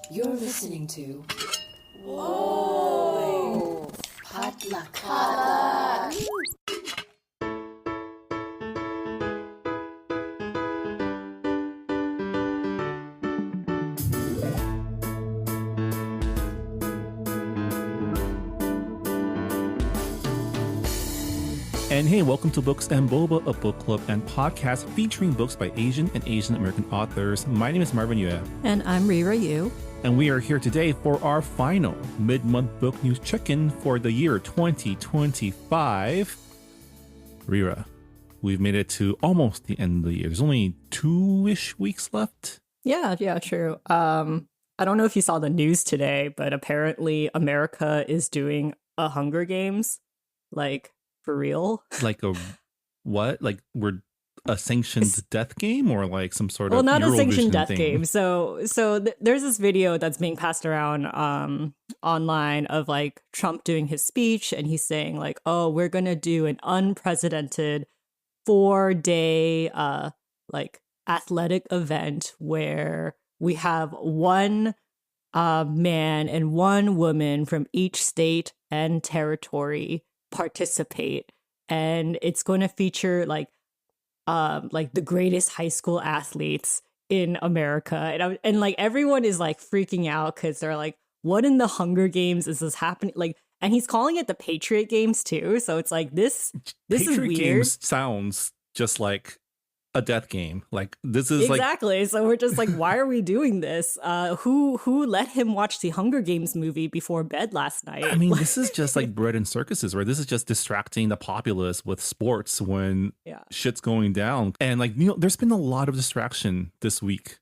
You're listening to Whoa! Potluck. And hey, welcome to Books and Boba, a book club and podcast featuring books by Asian and Asian American authors. My name is Marvin Yue. And I'm Rira Yu. And we are here today for our final mid-month book news check-in for the year 2025. Rira, we've made it to almost the end of the year. There's only 2-ish weeks left. Yeah, true. I don't know if you saw the news today, but apparently America is doing a Hunger Games. Like, for real? Like a what? Like we're a sanctioned death game, or like some sort of not a sanctioned Eurovision death thing? game. So there's this video that's being passed around online of like Trump doing his speech, and he's saying like, "Oh, we're gonna do an unprecedented 4-day like athletic event where we have one man and one woman from each state and territory participate, and it's going to feature like the greatest high school athletes in America." And like everyone is like freaking out because they're like, what in the Hunger Games is this happening? Like, and he's calling it the Patriot Games too, so it's like this Patriot is weird. Games sounds just like a death game. Like this is exactly. So we're just like, why are we doing this? Who let him watch the Hunger Games movie before bed last night? I mean, this is just like bread and circuses, right? This is just distracting the populace with sports when shit's going down. And like, you know, there's been a lot of distraction this week.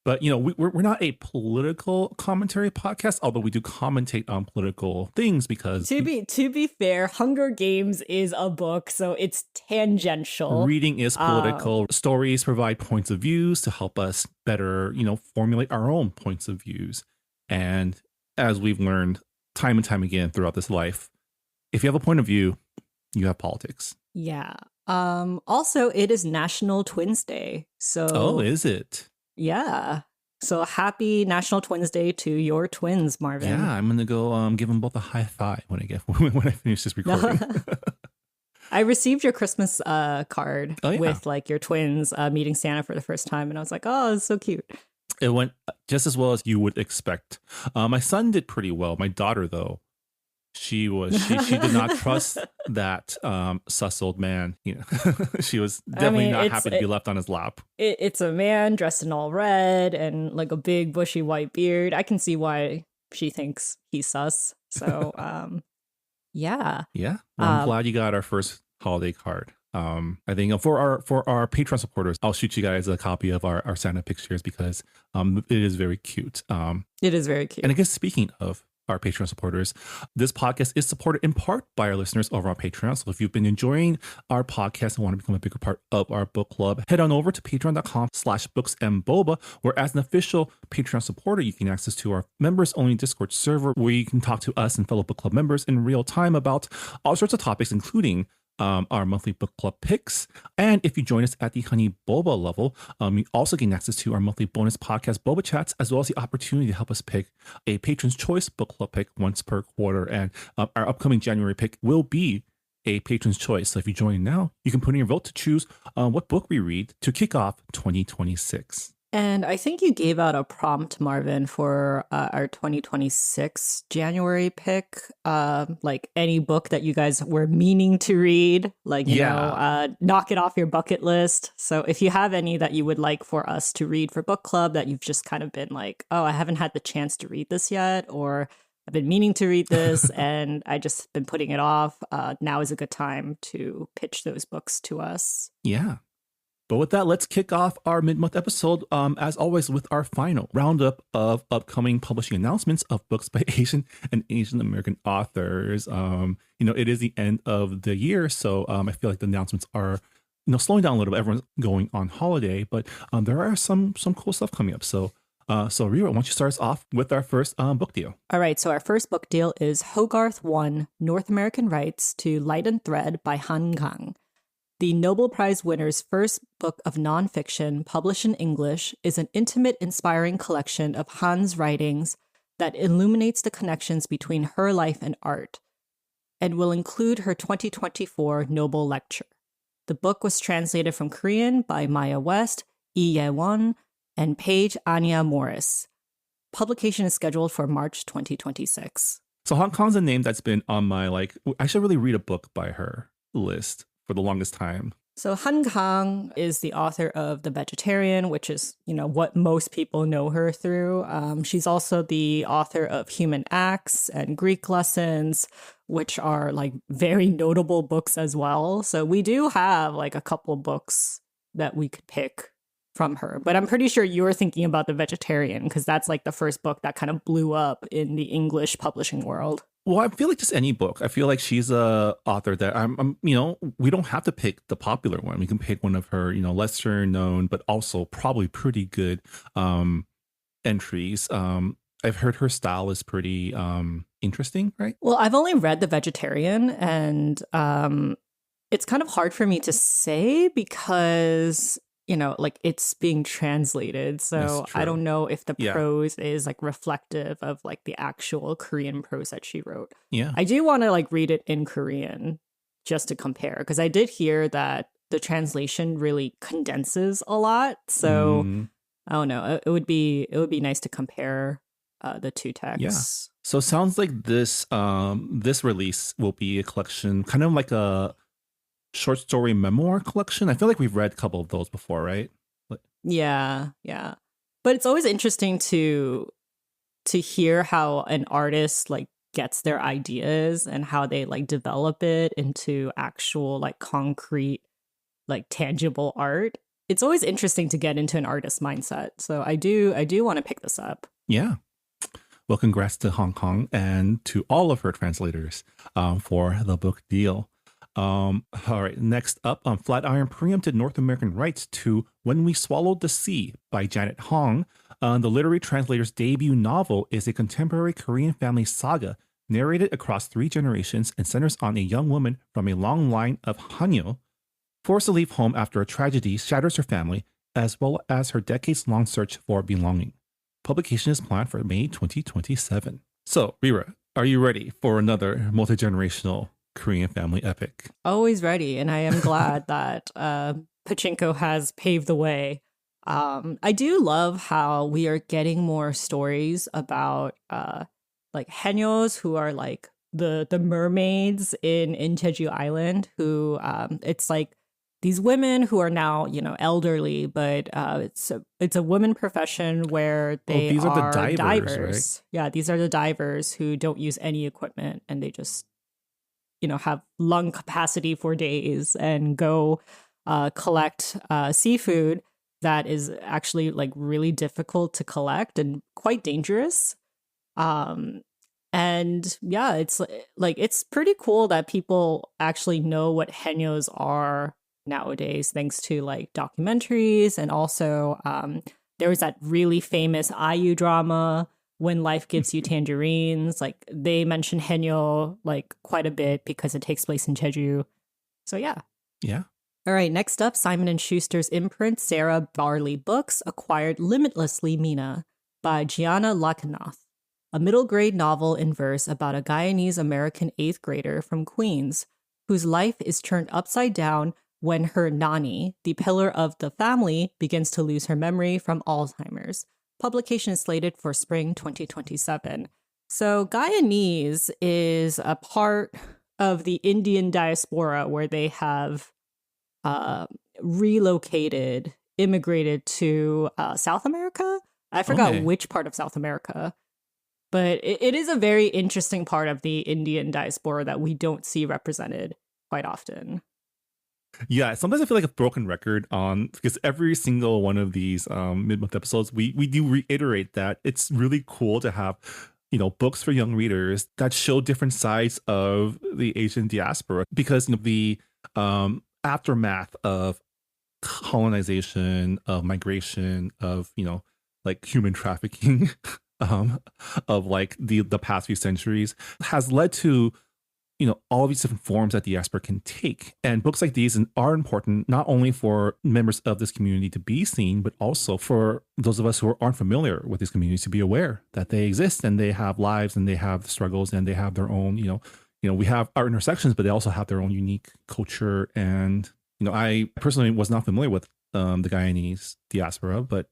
But, you know, we're not a political commentary podcast, although we do commentate on political things because... To be fair, Hunger Games is a book, so it's tangential. Reading is political. Stories provide points of views to help us better, you know, formulate our own points of views. And as we've learned time and time again throughout this life, if you have a point of view, you have politics. Yeah. Also, it is National Twins Day. So... Oh, is it? Yeah. So happy National Twins Day to your twins, Marvin. Yeah, I'm going to go give them both a high five when I finish this recording. I received your Christmas card with like your twins meeting Santa for the first time. And I was like, oh, it's so cute. It went just as well as you would expect. My son did pretty well. My daughter, though, she did not trust that sus old man. You know, she was definitely not happy to be left on his lap. It's a man dressed in all red and like a big bushy white beard. I can see why she thinks he's sus. So, yeah. Yeah. Well, I'm glad you got our first holiday card. I think for our Patreon supporters, I'll shoot you guys a copy of our Santa pictures because it is very cute. It is very cute. And I guess speaking of our Patreon supporters, this podcast is supported in part by our listeners over on Patreon. So if you've been enjoying our podcast and want to become a bigger part of our book club, head on over to patreon.com/booksandboba, where as an official Patreon supporter, you can access to our members only Discord server where you can talk to us and fellow book club members in real time about all sorts of topics, including our monthly book club picks. And if you join us at the Honey Boba level, you also gain access to our monthly bonus podcast Boba Chats, as well as the opportunity to help us pick a Patron's Choice book club pick once per quarter. And our upcoming January pick will be a Patron's Choice. So if you join now, you can put in your vote to choose what book we read to kick off 2026. And I think you gave out a prompt, Marvin, for our 2026 January pick, like any book that you guys were meaning to read, like, you know, knock it off your bucket list. So if you have any that you would like for us to read for book club that you've just kind of been like, oh, I haven't had the chance to read this yet, or I've been meaning to read this and I just been putting it off, now is a good time to pitch those books to us. Yeah. But with that, let's kick off our mid-month episode, as always, with our final roundup of upcoming publishing announcements of books by Asian and Asian American authors. You know, it is the end of the year, so I feel like the announcements are, you know, slowing down a little bit. Everyone's going on holiday, but there are some cool stuff coming up. So Rira, why don't you start us off with our first book deal? All right, so our first book deal is Hogarth 1, North American Rights to Light and Thread by Kang. The Nobel Prize winner's first book of nonfiction, published in English, is an intimate, inspiring collection of Han's writings that illuminates the connections between her life and art, and will include her 2024 Nobel Lecture. The book was translated from Korean by Maya West, Lee Ye-won, and Paige Anya Morris. Publication is scheduled for March 2026. So Hong Kong's a name that's been on my, like, I should really read a book by her list for the longest time. So Han Kang is the author of The Vegetarian, which is, what most people know her through. She's also the author of Human Acts and Greek Lessons, which are like very notable books as well. So we do have like a couple books that we could pick from her. But I'm pretty sure you're thinking about The Vegetarian because that's like the first book that kind of blew up in the English publishing world. Well, I feel like just any book. I feel like she's a author that we don't have to pick the popular one. We can pick one of her, lesser known, but also probably pretty good entries. I've heard her style is pretty interesting, right? Well, I've only read The Vegetarian, and it's kind of hard for me to say because like it's being translated. So I don't know if the prose is like reflective of like the actual Korean prose that she wrote. Yeah. I do want to like read it in Korean just to compare because I did hear that the translation really condenses a lot. So I don't know. It would be nice to compare the two texts. Yeah. So it sounds like this release will be a collection, kind of like a short story memoir collection. I feel like we've read a couple of those before, right? Yeah. But it's always interesting to hear how an artist like gets their ideas and how they like develop it into actual like concrete, like tangible art. It's always interesting to get into an artist's mindset. So I do want to pick this up. Yeah. Well, congrats to Hong Kong and to all of her translators for the book deal. All right, next up, Flatiron preempted North American rights to When We Swallowed the Sea by Janet Hong. The literary translator's debut novel is a contemporary Korean family saga narrated across 3 generations and centers on a young woman from a long line of Hanyo, forced to leave home after a tragedy shatters her family, as well as her decades-long search for belonging. Publication is planned for May 2027. So, Rira, are you ready for another multi-generational Korean family epic? Always ready, and I am glad that Pachinko has paved the way. I do love how we are getting more stories about like Haenyos, who are like the mermaids in Jeju Island, who it's like these women who are now elderly, but it's a women profession where they these are the divers, divers. Right? Yeah, these are the divers who don't use any equipment and they just have lung capacity for days and go collect seafood that is actually like really difficult to collect and quite dangerous. And yeah, it's like it's pretty cool that people actually know what Haenyos are nowadays, thanks to like documentaries. And also there was that really famous IU drama, When Life Gives You Tangerines. Like they mention Haenyo like quite a bit because it takes place in Jeju. So yeah. All right, next up, Simon & Schuster's imprint, Sarah Barley Books, acquired Limitlessly, Mina by Gianna Lakenauth, a middle grade novel in verse about a Guyanese-American 8th grader from Queens whose life is turned upside down when her Nani, the pillar of the family, begins to lose her memory from Alzheimer's. Publication is slated for spring 2027. So Guyanese is a part of the Indian diaspora where they have immigrated to South America. I forgot which part of South America, but it is a very interesting part of the Indian diaspora that we don't see represented quite often. Yeah, sometimes I feel like a broken record on, because every single one of these mid-month episodes, we do reiterate that it's really cool to have, books for young readers that show different sides of the Asian diaspora, because the aftermath of colonization, of migration, of like human trafficking of like the past few centuries has led to all of these different forms that diaspora can take. And books like these are important not only for members of this community to be seen, but also for those of us who aren't familiar with these communities to be aware that they exist and they have lives and they have struggles and they have their own, we have our intersections, but they also have their own unique culture. And, I personally was not familiar with the Guyanese diaspora, but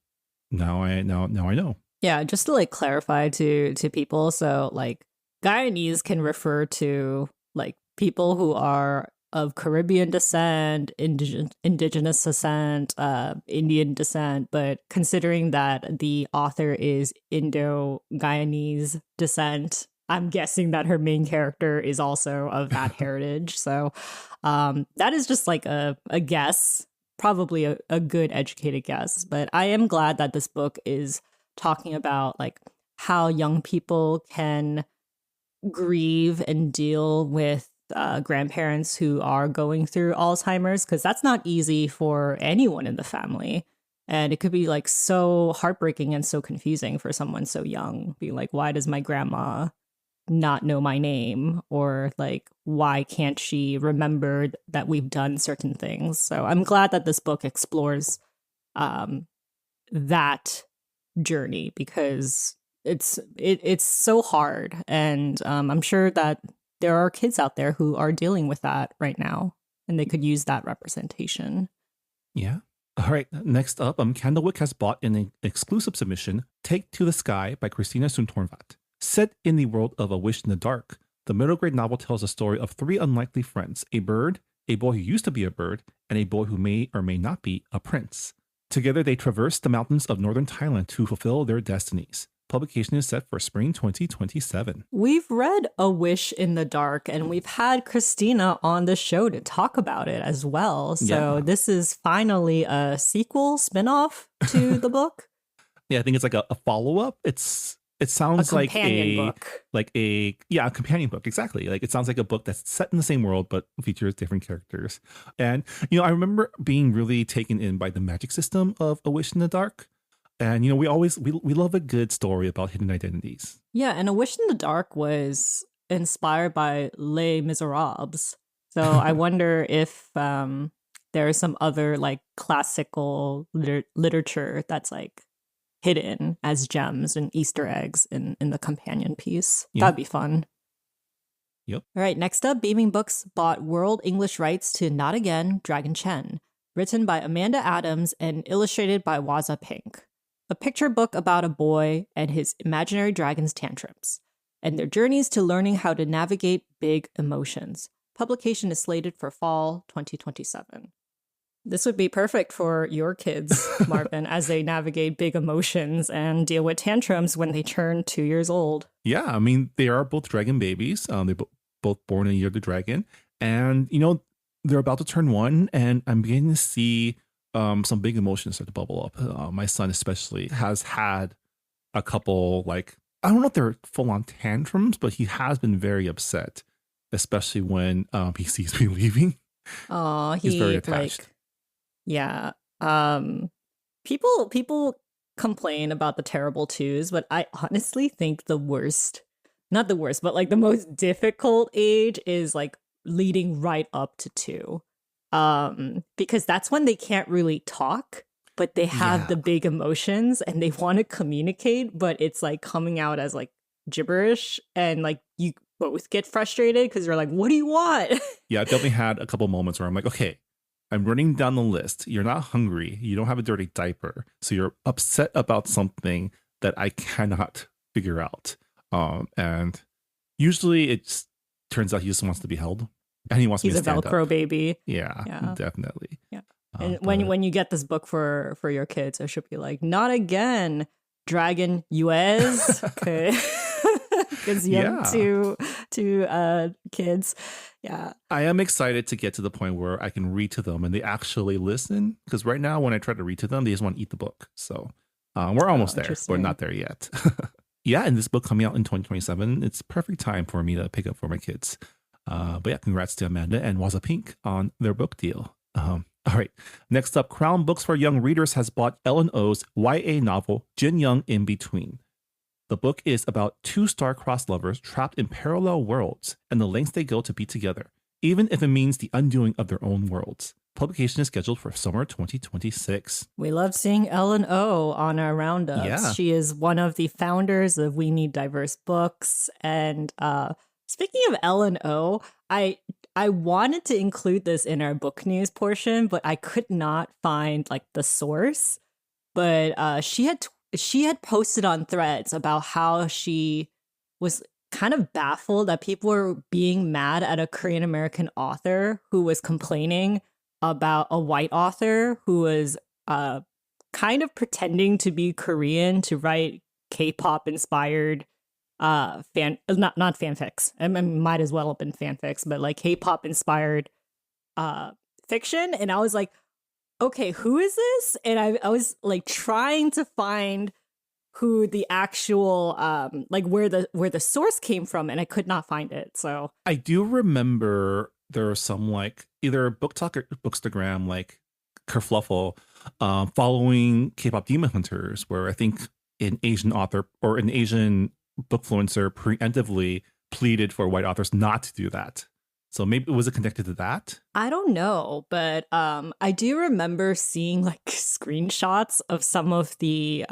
now I know. Yeah, just to like clarify to people. So like Guyanese can refer to like people who are of Caribbean descent, indigenous descent, Indian descent, but considering that the author is Indo-Guyanese descent, I'm guessing that her main character is also of that heritage. So that is just like a guess, probably a good educated guess. But I am glad that this book is talking about like how young people can grieve and deal with grandparents who are going through Alzheimer's, because that's not easy for anyone in the family. And it could be like so heartbreaking and so confusing for someone so young. Be like, why does my grandma not know my name? Or like, why can't she remember that we've done certain things? So I'm glad that this book explores that journey, because it's so hard, and I'm sure that there are kids out there who are dealing with that right now, and they could use that representation. Yeah. All right. Next up, Candlewick has bought an exclusive submission, "Take to the Sky" by Christina Soontornvat. Set in the world of A Wish in the Dark, the middle grade novel tells the story of three unlikely friends: a bird, a boy who used to be a bird, and a boy who may or may not be a prince. Together, they traverse the mountains of northern Thailand to fulfill their destinies. Publication is set for spring 2027. We've read A Wish in the Dark, and we've had Christina on the show to talk about it as well. So This is finally a sequel, spinoff to the book. Yeah, I think it's like a follow-up. It sounds a like companion book. A companion book. Exactly. Like it sounds like a book that's set in the same world, but features different characters. And, I remember being really taken in by the magic system of A Wish in the Dark. And, we love a good story about hidden identities. Yeah. And A Wish in the Dark was inspired by Les Miserables. So I wonder if there is some other like classical literature that's like hidden as gems and Easter eggs in the companion piece. Yeah. That'd be fun. Yep. All right, next up, Beaming Books bought world English rights to Not Again, Dragon Chen, written by Amanda Adams and illustrated by Wazza Pink. A picture book about a boy and his imaginary dragon's tantrums, and their journeys to learning how to navigate big emotions. Publication is slated for fall 2027. This would be perfect for your kids, Marvin, as they navigate big emotions and deal with tantrums when they turn 2 years old. Yeah, I mean, they are both dragon babies. They're both born in the year of the dragon. And, they're about to turn 1, and I'm beginning to see some big emotions start to bubble up. My son especially has had a couple, like, I don't know if they're full-on tantrums, but he has been very upset, especially when he sees me leaving. Oh, he's very attached. Yeah. People complain about the terrible twos, but I honestly think not the worst, but like the most difficult age is like leading right up to 2. Because that's when they can't really talk, but they have the big emotions and they want to communicate, but it's like coming out as like gibberish, and like you both get frustrated because you're like, what do you want? Yeah, I definitely had a couple moments where I'm like, okay, I'm running down the list. You're not hungry. You don't have a dirty diaper. So you're upset about something that I cannot figure out. And usually it turns out he just wants to be held. And he wants me to stand up. He's a Velcro baby. Yeah, definitely. Yeah. And when you get this book for your kids, it should be like, not again, Dragon US. Because young to kids. Yeah. I am excited to get to the point where I can read to them and they actually listen. Because right now, when I try to read to them, they just want to eat the book. So we're almost there. We're not there yet. Yeah, and this book coming out in 2027, it's perfect time for me to pick up for my kids. But yeah, congrats to Amanda and Wazza Pink on their book deal. All right. Next up, Crown Books for Young Readers has bought Ellen O's YA novel, Jin Young in Between. The book is about two star-crossed lovers trapped in parallel worlds and the lengths they go to be together, even if it means the undoing of their own worlds. Publication is scheduled for summer 2026. We love seeing Ellen O on our roundups. Yeah. She is one of the founders of We Need Diverse Books. And speaking of Ellen O, I wanted to include this in our book news portion, but I could not find like the source. But she had posted on Threads about how she was kind of baffled that people were being mad at a Korean American author who was complaining about a white author who was kind of pretending to be Korean to write K-pop inspired not fanfics. I mean, might as well have been fanfics, but like K-pop inspired fiction. And I was like, okay, who is this? And I was like trying to find who the actual like where the source came from, and I could not find it. So I do remember there was some like either Book Talk or Bookstagram like kerfluffle following K-pop Demon Hunters, where I think an Asian author or an Asian bookfluencer preemptively pleaded for white authors not to do that. So maybe was it connected to that? I don't know, but I do remember seeing like screenshots of some of the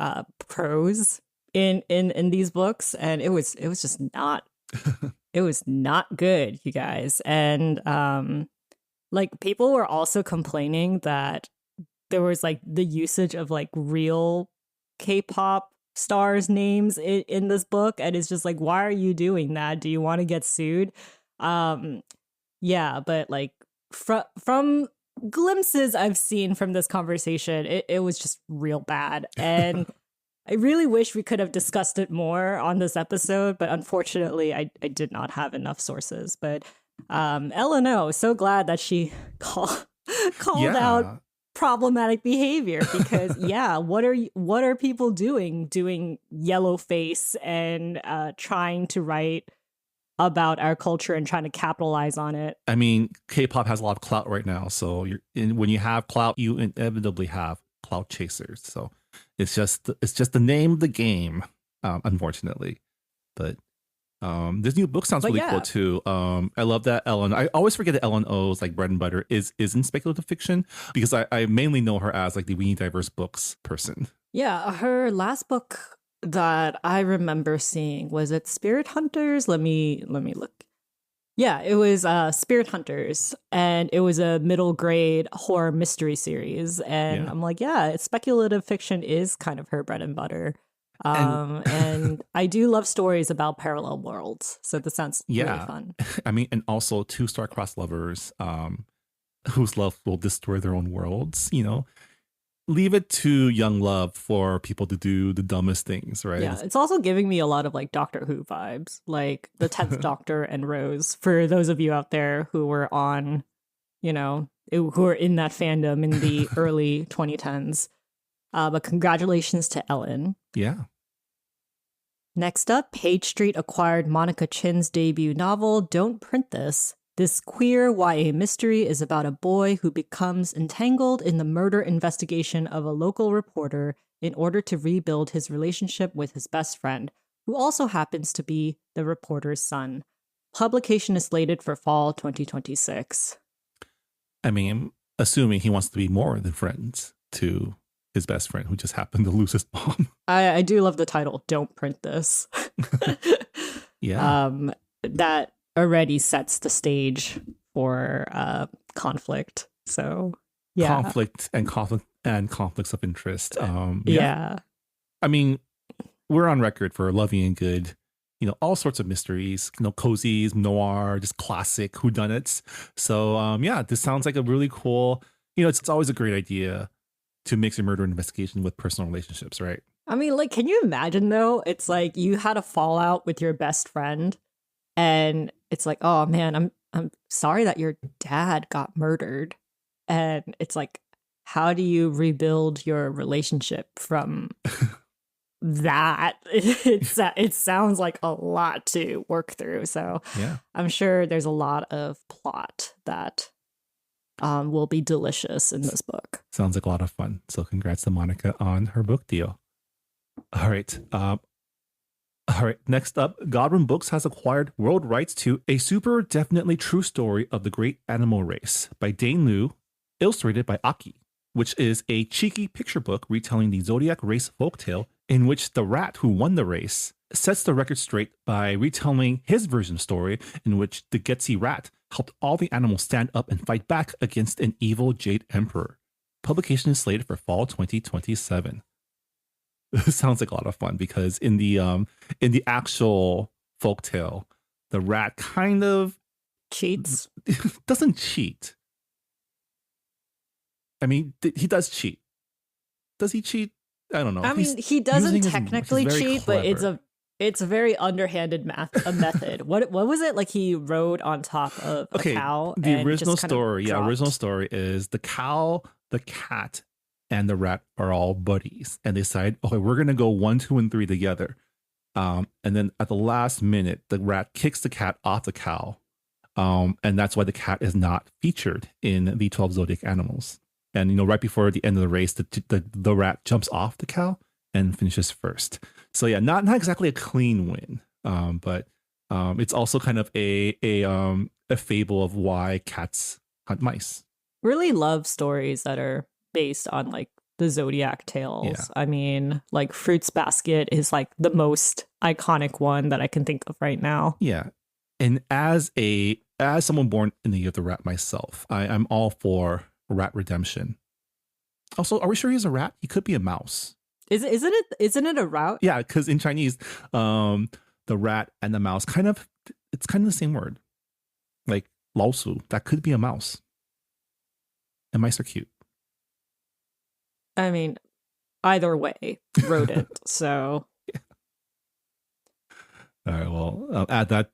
prose in these books, and it was just not it was not good, you guys. And like people were also complaining that there was like the usage of like real K-pop stars' names in this book, and it's just like, why are you doing that? Do you want to get sued? Yeah, but like from glimpses I've seen from this conversation, it was just real bad. And I really wish we could have discussed it more on this episode, but unfortunately I did not have enough sources. But LNO, so glad that she called out problematic behavior, because what are people doing yellow face and trying to write about our culture and trying to capitalize on it. I mean, K-pop has a lot of clout right now, so when you have clout, you inevitably have clout chasers. So it's just the name of the game, unfortunately. But this new book sounds really cool too. I love that Ellen. I always forget that Ellen O's like bread and butter isn't speculative fiction, because I mainly know her as like the We Need Diverse Books person. Yeah, her last book that I remember seeing, was it Spirit Hunters? Let me look. Yeah, it was Spirit Hunters, and it was a middle grade horror mystery series. And I'm like, speculative fiction is kind of her bread and butter. And I do love stories about parallel worlds, so this sounds really fun. I mean, and also two star-crossed lovers whose love will destroy their own worlds, you know. Leave it to young love for people to do the dumbest things, right? Yeah, it's also giving me a lot of like Doctor Who vibes, like the 10th Doctor and Rose, for those of you out there who were on, you know, who are in that fandom in the early 2010s. But congratulations to Ellen. Yeah. Next up, Page Street acquired Monica Chin's debut novel, Don't Print This. This queer YA mystery is about a boy who becomes entangled in the murder investigation of a local reporter in order to rebuild his relationship with his best friend, who also happens to be the reporter's son. Publication is slated for fall 2026. I mean, assuming he wants to be more than friends to his best friend who just happened to lose his mom. I do love the title, Don't Print This. Yeah. That already sets the stage for conflict. So conflicts of interest. I mean, we're on record for loving and good, you know, all sorts of mysteries, you know, cozies, noir, just classic whodunits. So this sounds like a really cool, you know, it's always a great idea to mix a murder investigation with personal relationships, right? I mean, like, can you imagine though? It's like you had a fallout with your best friend, and it's like, oh man, I'm sorry that your dad got murdered. And it's like, how do you rebuild your relationship from that? It sounds like a lot to work through. So I'm sure there's a lot of plot that will be delicious in this book. Sounds like a lot of fun. So congrats to Monica on her book deal. All right. All right, next up, Godwin Books has acquired world rights to A Super Definitely True Story of the Great Animal Race by Dane Liu, illustrated by Aki, which is a cheeky picture book retelling the Zodiac race folktale in which the rat who won the race sets the record straight by retelling his version of the story in which the Getsy rat helped all the animals stand up and fight back against an evil Jade Emperor. Publication is slated for fall 2027. This sounds like a lot of fun because in the actual folktale, the rat kind of Cheats. doesn't cheat. I mean, he does cheat. Does he cheat? I don't know. I mean, he doesn't technically cheat, but it's a very underhanded method. What was it like? He rode on top of a cow. The original story, original story is the cow, the cat, and the rat are all buddies, and they decide, okay, we're gonna go 1, 2, and 3 together. And then at the last minute, the rat kicks the cat off the cow, and that's why the cat is not featured in the 12 zodiac animals. And right before the end of the race, the rat jumps off the cow and finishes first. So yeah, not exactly a clean win, but it's also kind of a fable of why cats hunt mice. Really love stories that are based on like the zodiac tales. Yeah. I mean, like Fruits Basket is like the most iconic one that I can think of right now. Yeah, and as someone born in the year of the rat myself, I'm all for rat redemption. Also, are we sure he's a rat? He could be a mouse. Isn't it a route? Yeah, because in Chinese, the rat and the mouse it's kind of the same word. Like 老鼠, that could be a mouse. And mice are cute. I mean, either way, rodent. So yeah. All right, well,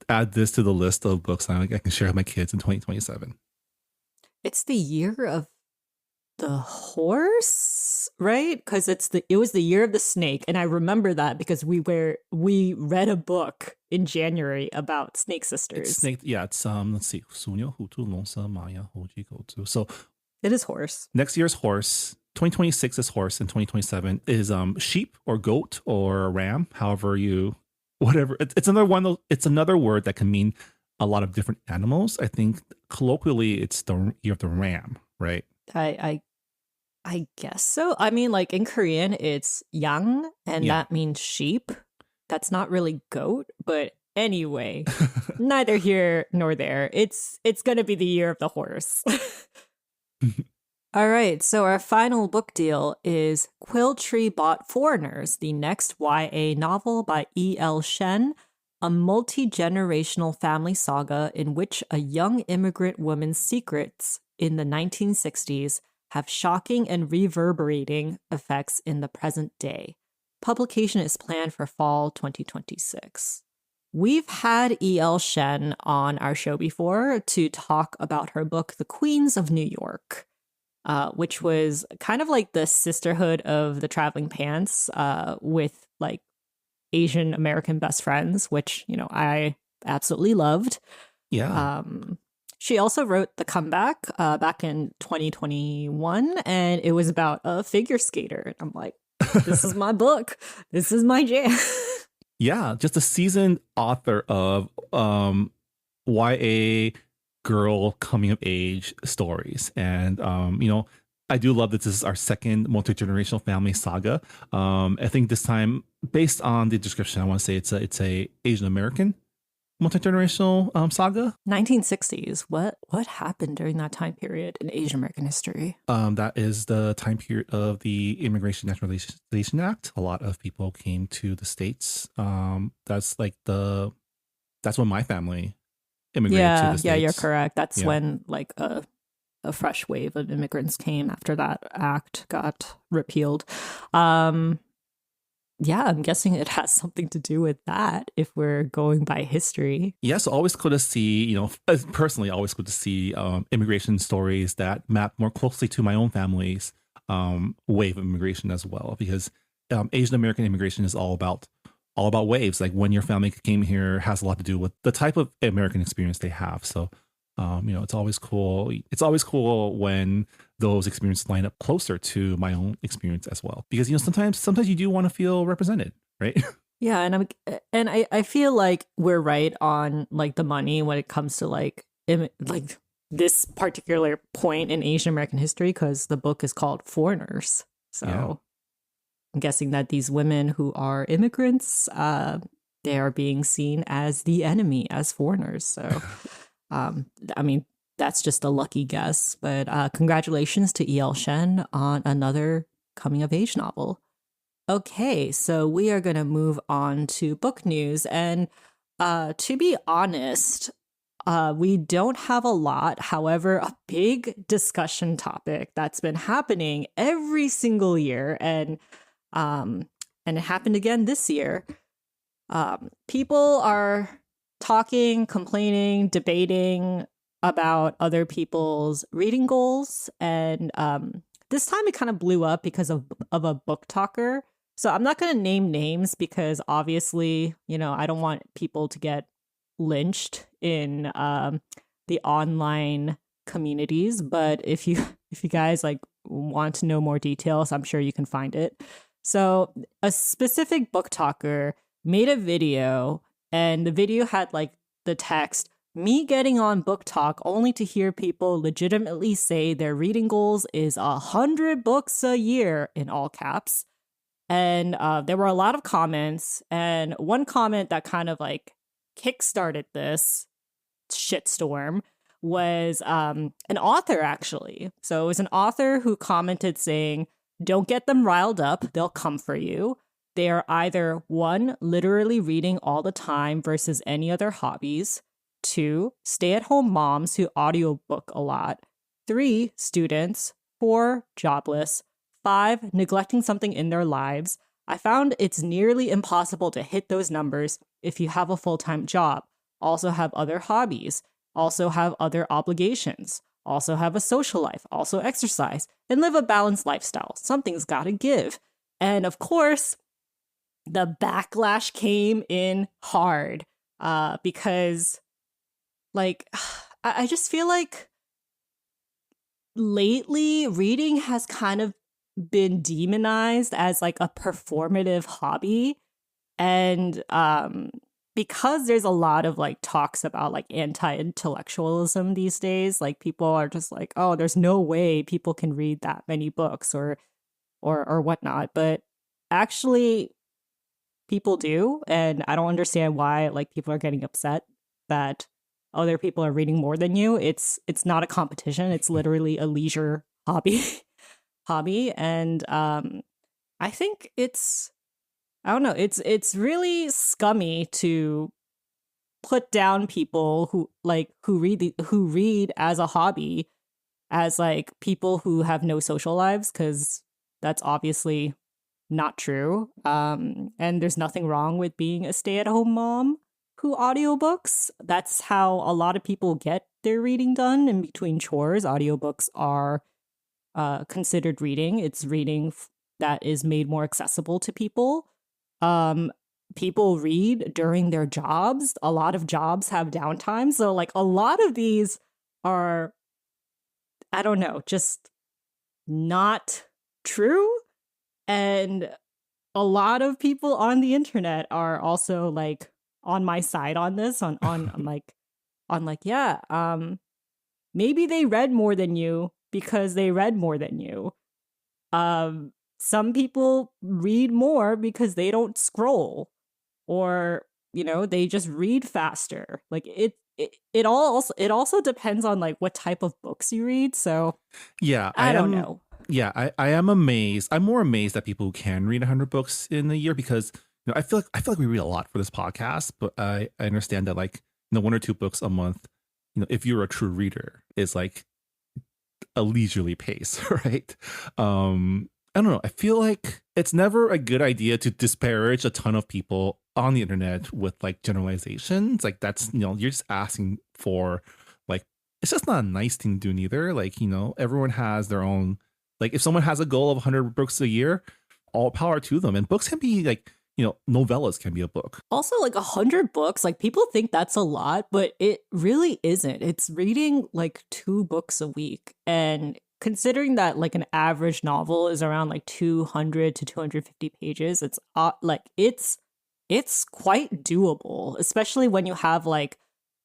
add this to the list of books I can share with my kids in 2027. It's the year of the horse, right? Because it was the year of the snake, and I remember that because we read a book in January about snake sisters. It's snake, yeah. It's let's see, 鼠牛虎兔龙蛇马羊猴鸡狗猪. So it is horse. Next year's horse. 2026 is horse, and 2027 is sheep or goat or ram. Whatever. It's another one. It's another word that can mean a lot of different animals. I think colloquially, it's the year of the ram, right? I guess so. I mean, like in Korean, it's yang, and that means sheep. That's not really goat, but anyway, neither here nor there. It's gonna be the year of the horse. All right, so our final book deal is Quill Tree Bought Foreigners, the next YA novel by E.L. Shen, a multi-generational family saga in which a young immigrant woman's secrets in the 1960s have shocking and reverberating effects in the present day. Publication is planned for fall 2026. We've had E.L. Shen on our show before to talk about her book, The Queens of New York, which was kind of like the sisterhood of the Traveling Pants with like Asian American best friends, which, I absolutely loved. Yeah. She also wrote The Comeback back in 2021, and it was about a figure skater. And I'm like, this is my book. This is my jam. Yeah, just a seasoned author of YA girl coming of age stories. And, I do love that this is our second multi-generational family saga. I think this time, based on the description, I want to say it's a Asian American multi-generational saga. 1960s. What happened during that time period in Asian American history? That is the time period of the Immigration Naturalization Act. A lot of people came to the States. That's when my family immigrated to the States. Yeah, you're correct. That's when like a fresh wave of immigrants came after that act got repealed. I'm guessing it has something to do with that if we're going by history. Yes, always cool to see, personally, always good to see immigration stories that map more closely to my own family's wave of immigration as well, because Asian American immigration is all about waves. Like when your family came here has a lot to do with the type of American experience they have. So, it's always cool. It's always cool when those experiences line up closer to my own experience as well, because sometimes you do want to feel represented, right? Yeah, and I feel like we're right on like the money when it comes to like this particular point in Asian American history, because the book is called Foreigners. Yeah. So I'm guessing that these women who are immigrants, they are being seen as the enemy, as foreigners. So, I mean, that's just a lucky guess. But congratulations to E.L. Shen on another coming of age novel. Okay, so we are going to move on to book news. And to be honest, we don't have a lot. However, a big discussion topic that's been happening every single year, and it happened again this year. People are talking, complaining, debating about other people's reading goals, and this time it kind of blew up because of a book talker. So I'm not going to name names because obviously, I don't want people to get lynched in the online communities. But if you guys like want to know more details, I'm sure you can find it. So a specific book talker made a video, and the video had like the text, "Me getting on book talk only to hear people legitimately say their reading goals is 100 books a year," in all caps. And there were a lot of comments, and one comment that kind of like kickstarted this shitstorm was an author, actually. So it was an author who commented saying, "Don't get them riled up, they'll come for you. They are either 1, literally reading all the time versus any other hobbies. 2, stay-at-home moms who audiobook a lot. 3, students. 4, jobless. 5, neglecting something in their lives. I found it's nearly impossible to hit those numbers if you have a full-time job, also have other hobbies, also have other obligations, also have a social life, also exercise, and live a balanced lifestyle. Something's gotta give." And of course, the backlash came in hard because, like, I just feel like lately reading has kind of been demonized as like a performative hobby. And because there's a lot of like talks about like anti-intellectualism these days, like people are just like, oh, there's no way people can read that many books or whatnot. But actually people do, and I don't understand why like people are getting upset that other people are reading more than you. It's not a competition, it's literally a leisure hobby. And I think I don't know, it's really scummy to put down people who read as a hobby as like people who have no social lives, because that's obviously not true. And there's nothing wrong with being a stay-at-home mom who audiobooks. That's how a lot of people get their reading done in between chores. Audiobooks are considered reading. It's reading that is made more accessible to people. People read during their jobs. A lot of jobs have downtime. So like a lot of these are, I don't know, just not true. And a lot of people on the internet are also like on my side on this, on yeah, maybe they read more than you because they read more than you. Some people read more because they don't scroll, or they just read faster. Like it also depends on like what type of books you read. So Yeah, I don't know. Yeah, I am amazed. I'm more amazed at people who can read 100 books in a year, because I feel like we read a lot for this podcast, but I understand that like 1 or 2 books a month, if you're a true reader, is like a leisurely pace, right? I don't know. I feel like it's never a good idea to disparage a ton of people on the internet with like generalizations. Like that's, you're just asking for like, it's just not a nice thing to do neither. Like, everyone has their own, like if someone has a goal of 100 books a year, all power to them. And books can be like, novellas can be a book. Also, like 100 books, like people think that's a lot, but it really isn't. It's reading like 2 books a week. And considering that like an average novel is around like 200 to 250 pages, it's it's quite doable, especially when you have like,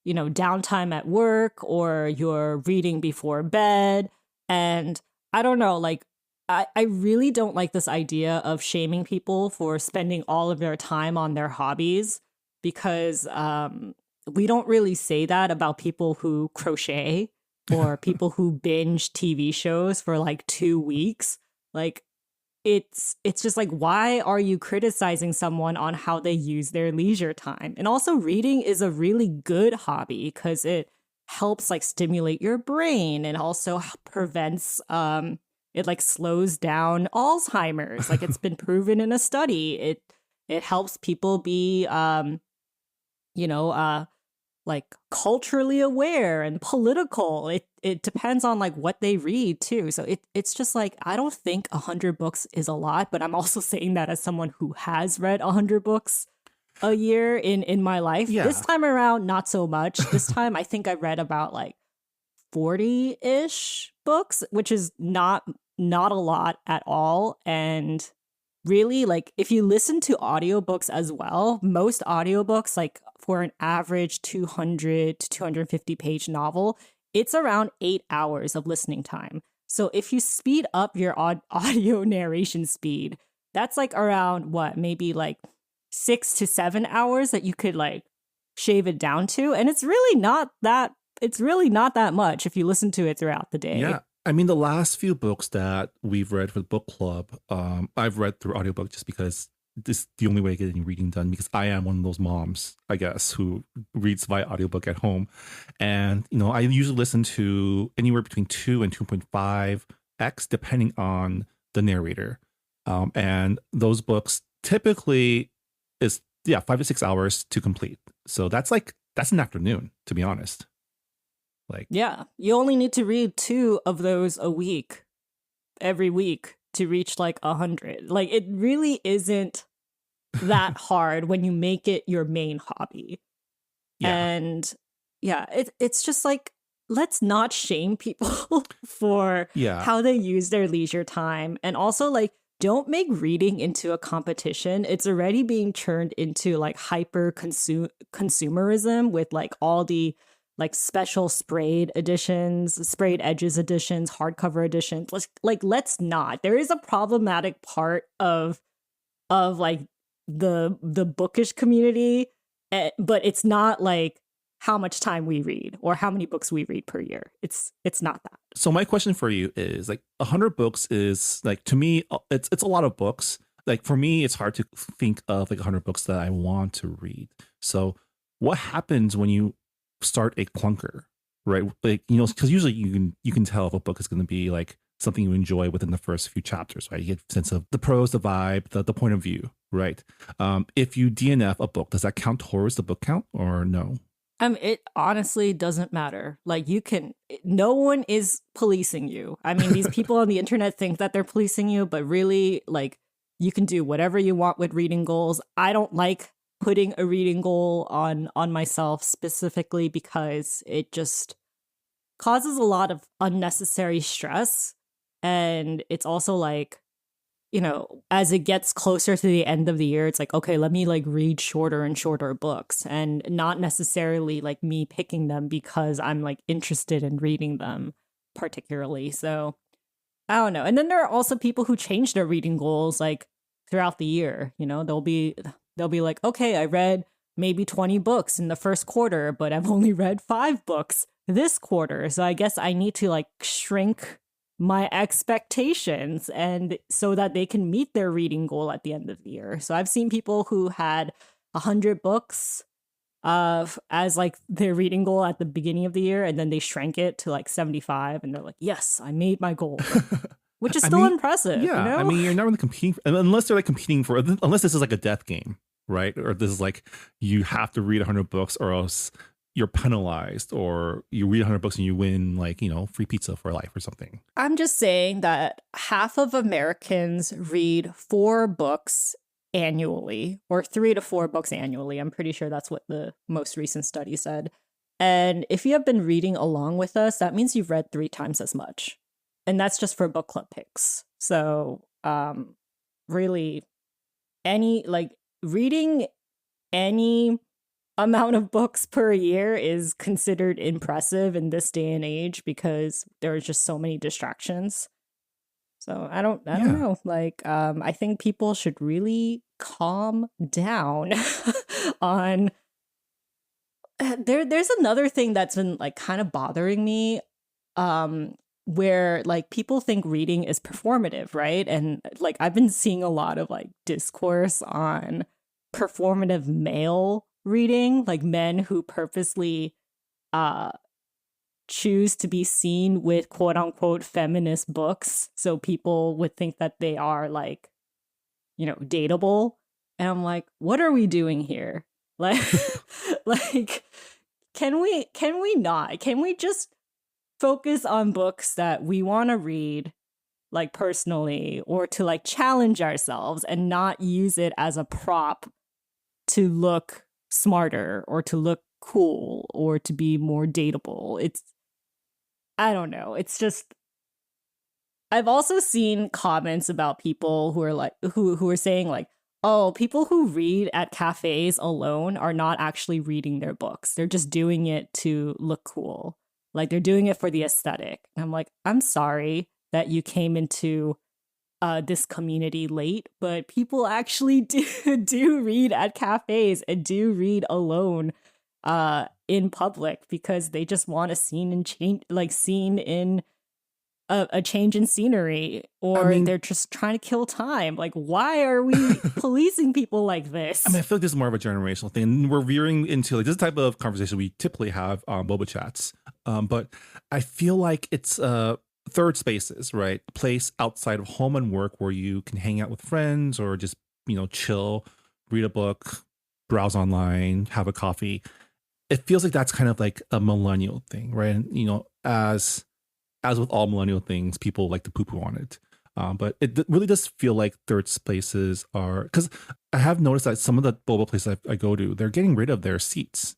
you know, downtime at work or you're reading before bed. And I don't know, like, I really don't like this idea of shaming people for spending all of their time on their hobbies because we don't really say that about people who crochet or people who binge TV shows for like 2 weeks. Like, it's just like, why are you criticizing someone on how they use their leisure time? And also reading is a really good hobby because it helps like stimulate your brain and also prevents it like slows down Alzheimer's. Like it's been proven in a study. It helps people be you know like culturally aware and political. It depends on like what they read too. So it's just like, I don't think 100 books is a lot, but I'm also saying that as someone who has read 100 books a year in my life. Yeah. This time around, not so much. This time I think I read about like 40-ish books, which is not a lot at all. And really, like, if you listen to audiobooks as well, most audiobooks, like for an average 200 to 250 page novel, it's around 8 hours of listening time. So if you speed up your audio narration speed, that's like around what, maybe like 6 to 7 hours that you could like shave it down to. And it's really not that much if you listen to it throughout the day. Yeah. I mean, the last few books that we've read for the book club, I've read through audiobook just because this is the only way to get any reading done, because I am one of those moms, I guess, who reads via audiobook at home. And, you know, I usually listen to anywhere between 2 and 2.5x, depending on the narrator. And those books typically is, 5 to 6 hours to complete. So that's an afternoon, to be honest. Like, yeah, you only need to read 2 of those a week, every week, to reach like 100. Like, it really isn't that hard when you make it your main hobby. Yeah. And yeah, it's just like, let's not shame people for how they use their leisure time. And also, like, don't make reading into a competition. It's already being turned into like hyper consumerism with like all the like special sprayed editions, sprayed edges editions, hardcover editions. Let's not. There is a problematic part of like the bookish community, but it's not like how much time we read or how many books we read per year. It's not that. So my question for you is, like, 100 books is, like, to me, it's a lot of books. Like, for me, it's hard to think of like 100 books that I want to read. So what happens when you start a clunker, right? Like, you know, because usually you can tell if a book is going to be like something you enjoy within the first few chapters, right? You get a sense of the prose, the vibe, the point of view, right? If you DNF a book, does that count towards the book count or no? It honestly doesn't matter. Like, no one is policing you. I mean, these people on the internet think that they're policing you, but really, like, you can do whatever you want with reading goals. I don't like putting a reading goal on myself specifically because it just causes a lot of unnecessary stress. And it's also like, you know, as it gets closer to the end of the year, it's like, okay, let me like read shorter and shorter books, and not necessarily like me picking them because I'm like interested in reading them particularly. So I don't know. And then there are also people who change their reading goals like throughout the year. You know, they'll be like, okay, I read maybe 20 books in the first quarter, but I've only read 5 books this quarter. So I guess I need to like shrink my expectations and so that they can meet their reading goal at the end of the year. So I've seen people who had 100 books as like their reading goal at the beginning of the year, and then they shrank it to like 75, and they're like, yes, I made my goal. Which is still impressive. Yeah, you know? I mean, you're not really competing unless they're like competing for, unless this is like a death game, right? Or this is like, you have to read 100 books or else you're penalized, or you read 100 books and you win like, you know, free pizza for life or something. I'm just saying that half of Americans read 4 books annually, or 3 to 4 books annually. I'm pretty sure that's what the most recent study said. And if you have been reading along with us, that means you've read 3 times as much. And that's just for book club picks. So really, reading any amount of books per year is considered impressive in this day and age because there are just so many distractions. So I don't know. Like, I think people should really calm down on. There's another thing that's been like kind of bothering me, where like people think reading is performative, right? And like I've been seeing a lot of like discourse on performative male reading, like men who purposely choose to be seen with quote unquote feminist books so people would think that they are like, you know, dateable. And I'm like, what are we doing here? Like like can we not? Can we just focus on books that we want to read like personally or to like challenge ourselves and not use it as a prop to look smarter or to look cool or to be more dateable? I don't know. It's just, I've also seen comments about people who are like, who are saying like, oh, people who read at cafes alone are not actually reading their books. They're just doing it to look cool. Like they're doing it for the aesthetic. And I'm like, I'm sorry that you came into this community late, but people actually do read at cafes and do read alone in public because they just want a scene in a change in scenery, or they're just trying to kill time. Like, why are we policing people like this? I mean, I feel like this is more of a generational thing. We're veering into like this type of conversation we typically have on Boba Chats, but I feel like it's third spaces, right? A place outside of home and work where you can hang out with friends or just, you know, chill, read a book, browse online, have a coffee. It feels like that's kind of like a millennial thing, right? And, you know, as with all millennial things, people like to poo-poo on it. But it really does feel like third spaces are, because I have noticed that some of the boba places I go to, they're getting rid of their seats.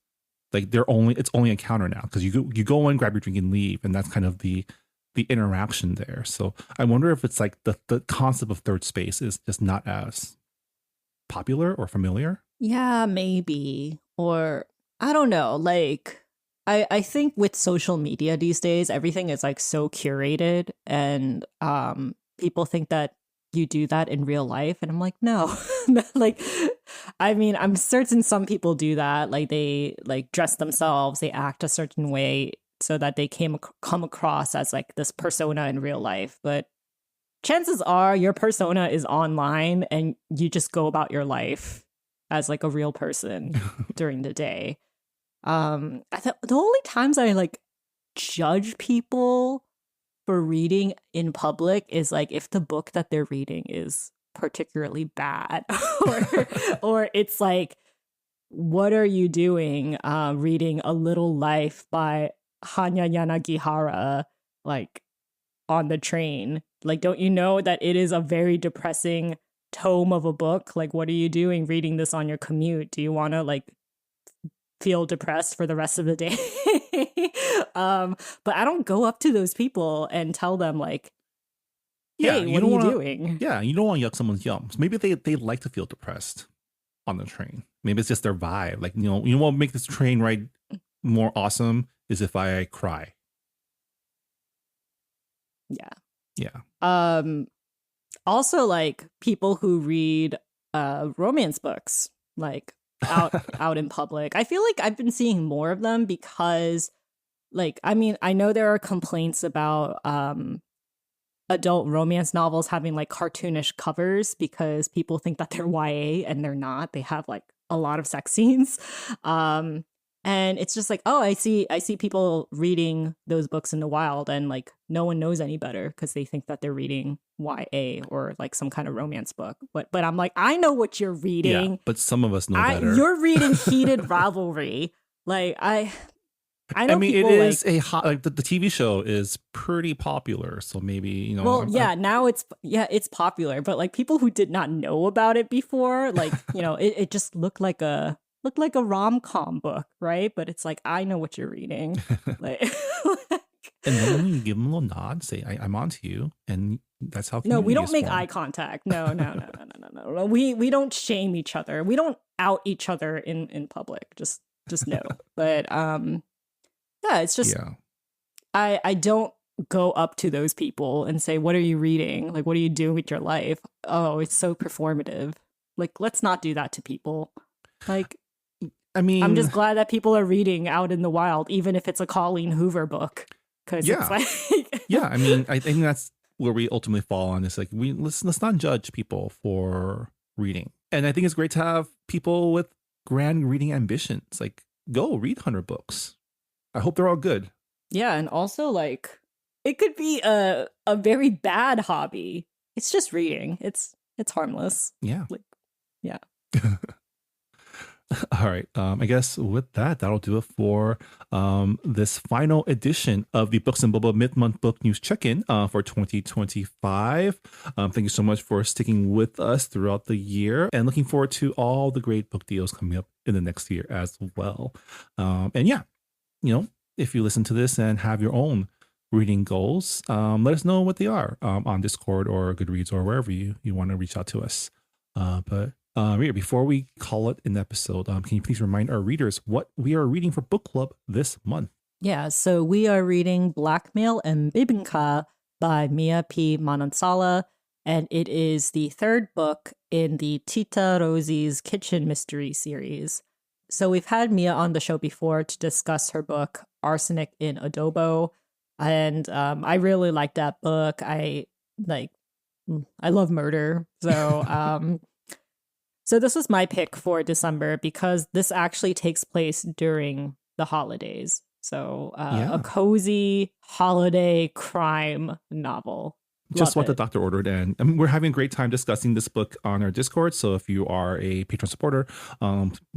Like it's only a counter now because you go in, grab your drink and leave. And that's kind of the interaction there. So I wonder if it's like the concept of third space is just not as popular or familiar. Yeah, maybe. Or I don't know. Like, I think with social media these days, everything is like so curated and people think that you do that in real life. And I'm like, no. Like, I mean, I'm certain some people do that. Like they like dress themselves, they act a certain way so that they come across as like this persona in real life. But chances are your persona is online and you just go about your life as like a real person during the day. I thought the only times I like judge people for reading in public is like if the book that they're reading is particularly bad or it's like, what are you doing reading A Little Life by Hanya Yanagihara like on the train? Like, don't you know that it is a very depressing tome of a book? Like, what are you doing reading this on your commute? Do you want to like feel depressed for the rest of the day? But I don't go up to those people and tell them like, hey, what are you doing? Yeah, you don't want to yuck someone's yums. Maybe they like to feel depressed on the train. Maybe it's just their vibe. Like, you know what will make this train ride more awesome is if I cry. Yeah. Also, like people who read romance books, like out in public. I feel like I've been seeing more of them because, like, I mean, I know there are complaints about adult romance novels having like cartoonish covers because people think that they're YA and they're not. They have like a lot of sex scenes. And it's just like, oh, I see people reading those books in the wild and like no one knows any better because they think that they're reading YA or like some kind of romance book. But I'm like, I know what you're reading. Yeah, but some of us know better. You're reading Heated Rivalry. Like I mean, it is like, a hot, like the TV show is pretty popular. So maybe, you know. Well, now it's popular. But like people who did not know about it before, like, you know, it just looked like a rom-com book, right? But it's like, I know what you're reading. like And then when you give them a little nod, say, I'm on to you. And that's how No, we don't make formed. eye contact. No. We don't shame each other. We don't out each other in public. Just no. But yeah, it's just I don't go up to those people and say, what are you reading? Like, what are you doing with your life? Oh, it's so performative. Like, let's not do that to people. Like, I mean, I'm just glad that people are reading out in the wild, even if it's a Colleen Hoover book. Because it's like yeah, I mean, I think that's where we ultimately fall on. It's like let's not judge people for reading. And I think it's great to have people with grand reading ambitions. Like, go read 100 books. I hope they're all good. Yeah, and also like it could be a very bad hobby. It's just reading. It's harmless. Yeah. Like, yeah. All right. I guess with that'll do it for this final edition of the Books and Boba Mid-Month Book News Check-In for 2025. Thank you so much for sticking with us throughout the year, and looking forward to all the great book deals coming up in the next year as well. And yeah, if you listen to this and have your own reading goals, let us know what they are on Discord or Goodreads or wherever you want to reach out to us. But Rita, before we call it an episode, can you please remind our readers what we are reading for book club this month? Yeah, so we are reading Blackmail and Bibinka by Mia P. Manansala, and it is the third book in the Tita Rosie's Kitchen Mystery series. So we've had Mia on the show before to discuss her book, Arsenic in Adobo, and I really like that book. I love murder, so so this was my pick for December because this actually takes place during the holidays. So a cozy holiday crime novel. Just what the doctor ordered. And we're having a great time discussing this book on our Discord. So if you are a Patreon supporter,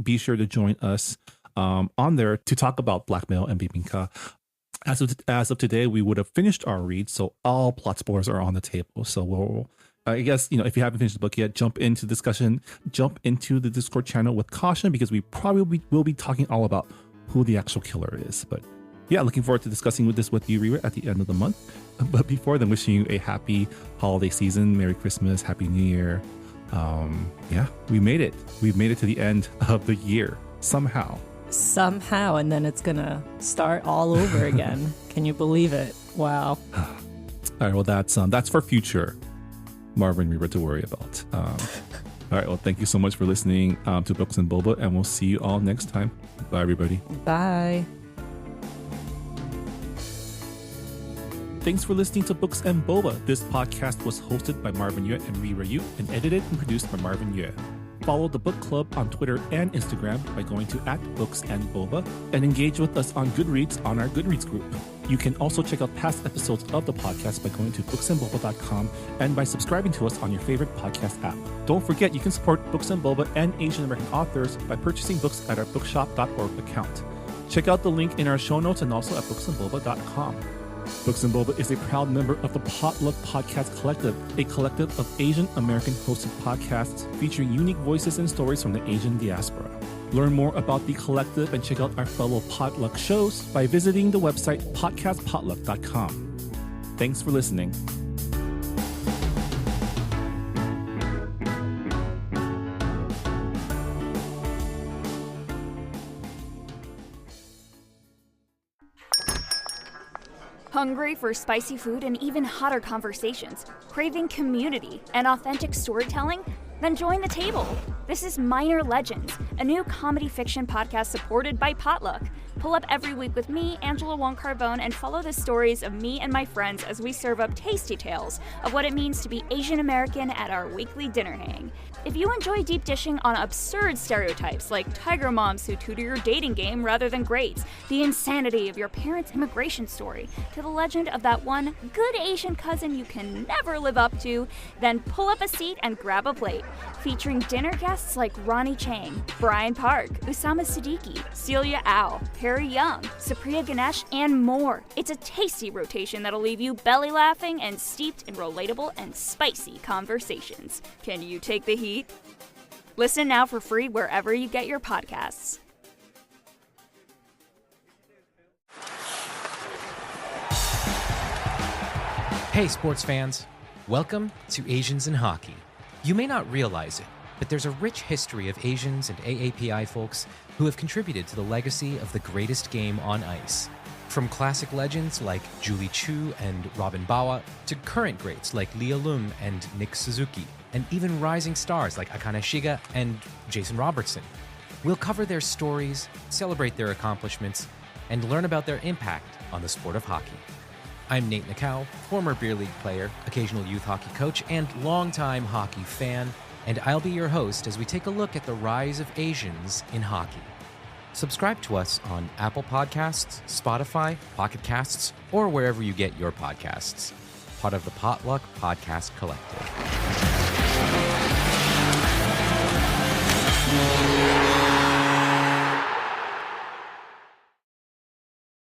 be sure to join us on there to talk about Blackmail and Bibinka. As of today, we would have finished our read. So all plot spoilers are on the table. So we'll... I guess, if you haven't finished the book yet, jump into discussion, jump into the Discord channel with caution, because we probably will be talking all about who the actual killer is. But yeah, looking forward to discussing this with you, Rira, at the end of the month. But before then, wishing you a happy holiday season, Merry Christmas, Happy New Year. Yeah, we made it. We've made it to the end of the year somehow. And then it's gonna start all over again. Can you believe it? Wow. All right, well, that's for future Marvin Reba to worry about. All right, well, thank you so much for listening to Books and Boba, and we'll see you all next time. Bye, everybody. Bye. Thanks for listening to Books and Boba. This podcast was hosted by Marvin Yue and Rira Yu, and edited and produced by Marvin Yue. Follow the book club on Twitter and Instagram by going to @BooksandBoba, and engage with us on Goodreads on our Goodreads group. You can also check out past episodes of the podcast by going to booksandboba.com and by subscribing to us on your favorite podcast app. Don't forget, you can support Books and Boba and Asian American authors by purchasing books at our bookshop.org account. Check out the link in our show notes and also at booksandboba.com. Books and Boba is a proud member of the Potluck Podcast Collective, a collective of Asian American hosted podcasts featuring unique voices and stories from the Asian diaspora. Learn more about the collective and check out our fellow Potluck shows by visiting the website podcastpotluck.com. Thanks for listening. Hungry for spicy food and even hotter conversations? Craving community and authentic storytelling? Then join the table. This is Minor Legends, a new comedy fiction podcast supported by Potluck. Pull up every week with me, Angela Wong Carbone, and follow the stories of me and my friends as we serve up tasty tales of what it means to be Asian American at our weekly dinner hang. If you enjoy deep dishing on absurd stereotypes like tiger moms who tutor your dating game rather than grades, the insanity of your parents' immigration story, to the legend of that one good Asian cousin you can never live up to, then pull up a seat and grab a plate. Featuring dinner guests like Ronnie Chang, Brian Park, Usama Siddiqui, Celia Au, Perry Young, Supriya Ganesh, and more. It's a tasty rotation that'll leave you belly laughing and steeped in relatable and spicy conversations. Can you take the heat? Listen now for free wherever you get your podcasts. Hey, sports fans. Welcome to Asians in Hockey. You may not realize it, but there's a rich history of Asians and AAPI folks who have contributed to the legacy of the greatest game on ice. From classic legends like Julie Chu and Robin Bawa to current greats like Leah Lum and Nick Suzuki, and even rising stars like Akane Shiga and Jason Robertson. We'll cover their stories, celebrate their accomplishments, and learn about their impact on the sport of hockey. I'm Nate Nakau, former beer league player, occasional youth hockey coach, and longtime hockey fan, and I'll be your host as we take a look at the rise of Asians in hockey. Subscribe to us on Apple Podcasts, Spotify, Pocket Casts, or wherever you get your podcasts. Part of the Potluck Podcast Collective.